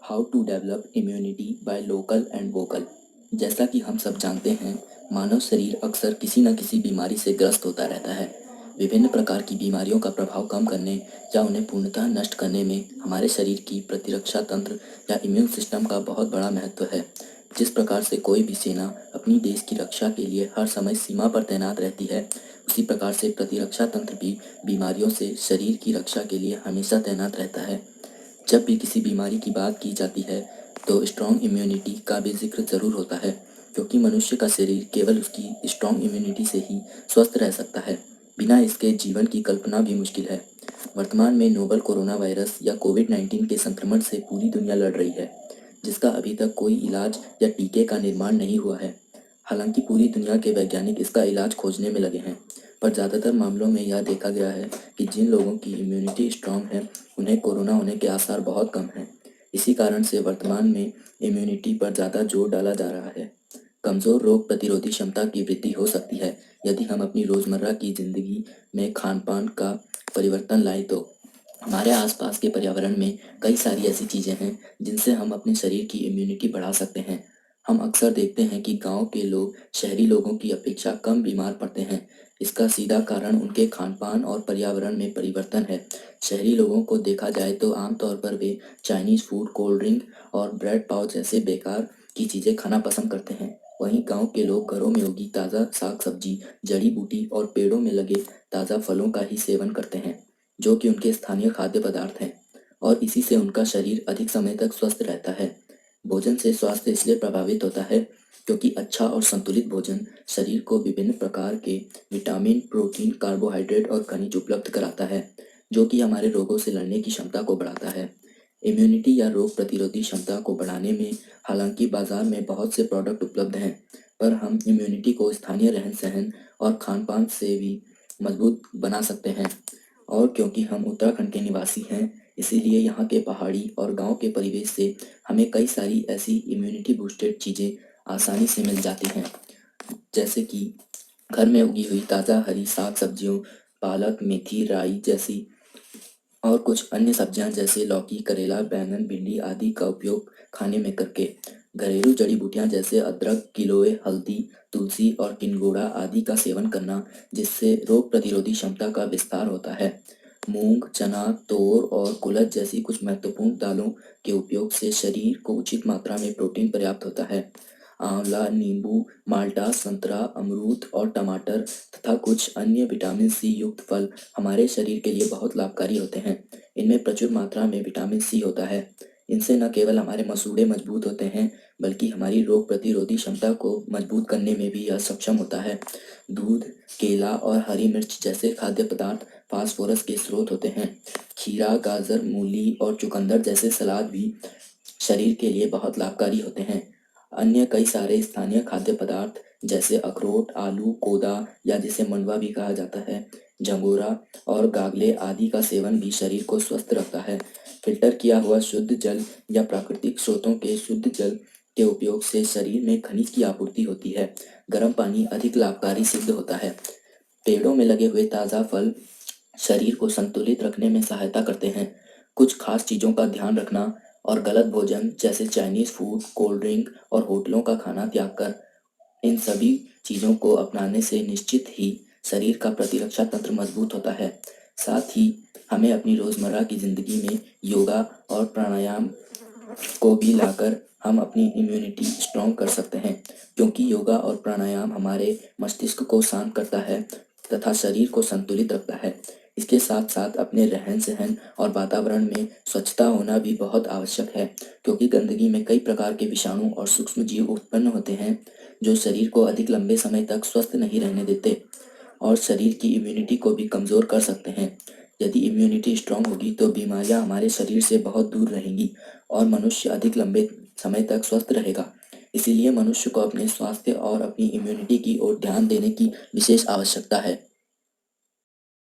How to develop immunity by local and vocal. जैसा कि हम सब जानते हैं, मानव शरीर अक्सर किसी न किसी बीमारी से ग्रस्त होता रहता है। विभिन्न प्रकार की बीमारियों का प्रभाव कम करने या उन्हें पूर्णतः नष्ट करने में हमारे शरीर की प्रतिरक्षा तंत्र या इम्यून सिस्टम का बहुत बड़ा महत्व है। जिस प्रकार से कोई भी सेना अपनी देश की रक्षा के लिए हर समय सीमा पर तैनात रहती है, उसी प्रकार से प्रतिरक्षा तंत्र भी बीमारियों से शरीर की रक्षा के लिए हमेशा तैनात रहता है। जब भी किसी बीमारी की बात की जाती है तो स्ट्रॉन्ग इम्यूनिटी का भी जिक्र ज़रूर होता है, क्योंकि मनुष्य का शरीर केवल उसकी स्ट्रॉन्ग इम्यूनिटी से ही स्वस्थ रह सकता है। बिना इसके जीवन की कल्पना भी मुश्किल है। वर्तमान में नोवल कोरोना वायरस या कोविड-19 के संक्रमण से पूरी दुनिया लड़ रही है, जिसका अभी तक कोई इलाज या टीके का निर्माण नहीं हुआ है। हालांकि पूरी दुनिया के वैज्ञानिक इसका इलाज खोजने में लगे हैं, पर ज़्यादातर मामलों में यह देखा गया है कि जिन लोगों की इम्यूनिटी स्ट्रांग है, उन्हें कोरोना होने के आसार बहुत कम हैं। इसी कारण से वर्तमान में इम्यूनिटी पर ज़्यादा जोर डाला जा रहा है। कमज़ोर रोग प्रतिरोधी क्षमता की वृद्धि हो सकती है यदि हम अपनी रोज़मर्रा की ज़िंदगी में खान-पान का परिवर्तन लाएँ तो। हमारे आसपास के पर्यावरण में कई सारी ऐसी चीज़ें हैं जिनसे हम अपने शरीर की इम्यूनिटी बढ़ा सकते हैं। हम अक्सर देखते हैं कि गांव के लोग शहरी लोगों की अपेक्षा कम बीमार पड़ते हैं। इसका सीधा कारण उनके खान-पान और पर्यावरण में परिवर्तन है। शहरी लोगों को देखा जाए तो आमतौर पर वे चाइनीज़ फूड, कोल्ड ड्रिंक और ब्रेड पाव जैसे बेकार की चीज़ें खाना पसंद करते हैं। वहीं गांव के लोग घरों में उगी ताज़ा साग सब्जी, जड़ी बूटी और पेड़ों में लगे ताज़ा फलों का ही सेवन करते हैं, जो कि उनके स्थानीय खाद्य पदार्थ हैं, और इसी से उनका शरीर अधिक समय तक स्वस्थ रहता है। भोजन से स्वास्थ्य इसलिए प्रभावित होता है क्योंकि अच्छा और संतुलित भोजन शरीर को विभिन्न प्रकार के विटामिन, प्रोटीन, कार्बोहाइड्रेट और खनिज उपलब्ध कराता है, जो कि हमारे रोगों से लड़ने की क्षमता को बढ़ाता है। इम्यूनिटी या रोग प्रतिरोधी क्षमता को बढ़ाने में हालांकि बाजार में बहुत से प्रोडक्ट उपलब्ध हैं, पर हम इम्यूनिटी को स्थानीय रहन सहन और खान पान से भी मजबूत बना सकते हैं। और क्योंकि हम उत्तराखंड के निवासी हैं, इसीलिए यहाँ के पहाड़ी और गांव के परिवेश से हमें कई सारी ऐसी इम्यूनिटी बूस्टेड चीज़ें आसानी से मिल जाती हैं, जैसे कि घर में उगी हुई ताज़ा हरी साग सब्जियों, पालक, मेथी, राई जैसी और कुछ अन्य सब्जियां जैसे लौकी, करेला, बैंगन, भिंडी आदि का उपयोग खाने में करके। घरेलू जड़ी बूटियां जैसे अदरक, गिलोय, हल्दी, तुलसी और टिंडोरा आदि का सेवन करना, जिससे रोग प्रतिरोधी क्षमता का विस्तार होता है। मूंग, चना, तोर और कुलथ जैसी कुछ महत्वपूर्ण दालों के उपयोग से शरीर को उचित मात्रा में प्रोटीन पर्याप्त होता है। आंवला, नींबू, माल्टा, संतरा, अमरूद और टमाटर तथा कुछ अन्य विटामिन सी युक्त फल हमारे शरीर के लिए बहुत लाभकारी होते हैं। इनमें प्रचुर मात्रा में विटामिन सी होता है। इनसे न केवल हमारे मसूड़े मजबूत होते हैं, बल्कि हमारी रोग प्रतिरोधी क्षमता को मजबूत करने में भी यह सक्षम होता है। दूध, केला और हरी मिर्च जैसे खाद्य पदार्थ फास्फोरस के स्रोत होते हैं। खीरा, गाजर, मूली और चुकंदर जैसे सलाद भी शरीर के लिए बहुत लाभकारी होते हैं। अन्य कई सारे स्थानीय खाद्य पदार्थ जैसे अखरोट, आलू, कोदा या जिसे मंडुआ भी कहा जाता है, झंगोरा और गागले आदि का सेवन भी शरीर को स्वस्थ रखता है। फिल्टर किया हुआ शुद्ध जल या प्राकृतिक स्रोतों के शुद्ध जल के उपयोग से शरीर में खनिज की आपूर्ति होती है। गर्म पानी अधिक लाभकारी सिद्ध होता है। पेड़ों में लगे हुए ताज़ा फल शरीर को संतुलित रखने में सहायता करते हैं। कुछ खास चीज़ों का ध्यान रखना और गलत भोजन जैसे चाइनीज़ फूड, कोल्ड ड्रिंक और होटलों का खाना त्याग कर इन सभी चीज़ों को अपनाने से निश्चित ही शरीर का प्रतिरक्षा तंत्र मजबूत होता है। साथ ही हमें अपनी रोज़मर्रा की ज़िंदगी में योगा और प्राणायाम को भी लाकर हम अपनी इम्यूनिटी स्ट्रॉन्ग कर सकते हैं, क्योंकि योगा और प्राणायाम हमारे मस्तिष्क को शांत करता है तथा शरीर को संतुलित रखता है। इसके साथ साथ अपने रहन सहन और वातावरण में स्वच्छता होना भी बहुत आवश्यक है, क्योंकि गंदगी में कई प्रकार के विषाणु और सूक्ष्म जीव उत्पन्न होते हैं, जो शरीर को अधिक लंबे समय तक स्वस्थ नहीं रहने देते और शरीर की इम्यूनिटी को भी कमज़ोर कर सकते हैं। यदि इम्यूनिटी स्ट्रांग होगी तो बीमारियां हमारे शरीर से बहुत दूर रहेंगी और मनुष्य अधिक लंबे समय तक स्वस्थ रहेगा। इसीलिए मनुष्य को अपने स्वास्थ्य और अपनी इम्यूनिटी की ओर ध्यान देने की विशेष आवश्यकता है।